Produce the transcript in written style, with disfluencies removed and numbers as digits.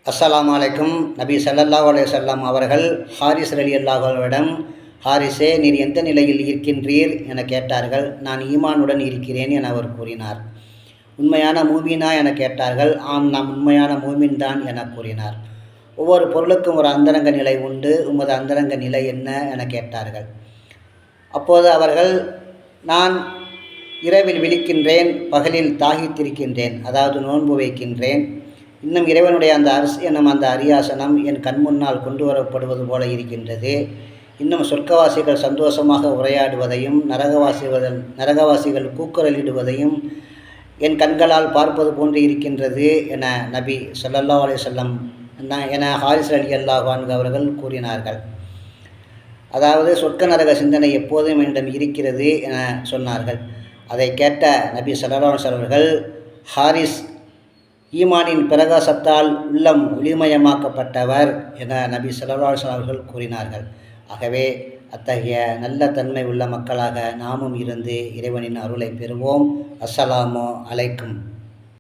அஸ்ஸலாமு அலைக்கும். நபி ஸல்லல்லாஹு அலைஹி வஸல்லம் அவர்கள் ஹாரிஸ் ரலியல்லாஹு அன்ஹுவிடம், ஹாரிஸே, நீர் எந்த நிலையில் இருக்கின்றீர் என கேட்டார்கள். நான் ஈமானுடன் இருக்கிறேன் என அவர் கூறினார். உண்மையான மூமினா என கேட்டார்கள். ஆம், நாம் உண்மையான மூமின் தான் என கூறினார். ஒவ்வொரு பொருளுக்கும் ஒரு அந்தரங்க நிலை உண்டு. உமது அந்தரங்க நிலை என்ன என கேட்டார்கள். அப்போது அவர்கள், நான் இரவில் விழிக்கின்றேன், பகலில் தாகித்திருக்கின்றேன், அதாவது நோன்பு வைக்கின்றேன். இன்னும் இறைவனுடைய அந்த அரசு என்னும் அந்த அரியாசனம் என் கண் முன்னால் கொண்டு வரப்படுவது போல இருக்கின்றது. இன்னும் சொர்க்கவாசிகள் சந்தோஷமாக உரையாடுவதையும் நரகவாசிகள் கூக்குரலிடுவதையும் என் கண்களால் பார்ப்பது போன்று இருக்கின்றது என நபி ஸல்லல்லாஹு அலைஹி வஸல்லம் என ஹாரிஸ் ரலியல்லாஹு அன்ஹு அவர்கள் கூறினார்கள். அதாவது சொர்க்க நரக சிந்தனை எப்போதும் என்னிடம் இருக்கிறது என சொன்னார்கள். அதை கேட்ட நபி ஸல்லல்லாஹு அலைஹி வஸல்லம் அவர்கள், ஹாரிஸ் ஈமானின் பிரகாசத்தால் உள்ளம் ஒளிமயமாக்கப்பட்டவர் என நபி ஸல்லல்லாஹு அலைஹி வஸல்லம் அவர்கள் கூறினார்கள். ஆகவே அத்தகைய நல்ல தன்மை உள்ள மக்களாக நாமும் இருந்து இறைவனின் அருளை பெறுவோம். அஸ்ஸலாமு அலைக்கும்.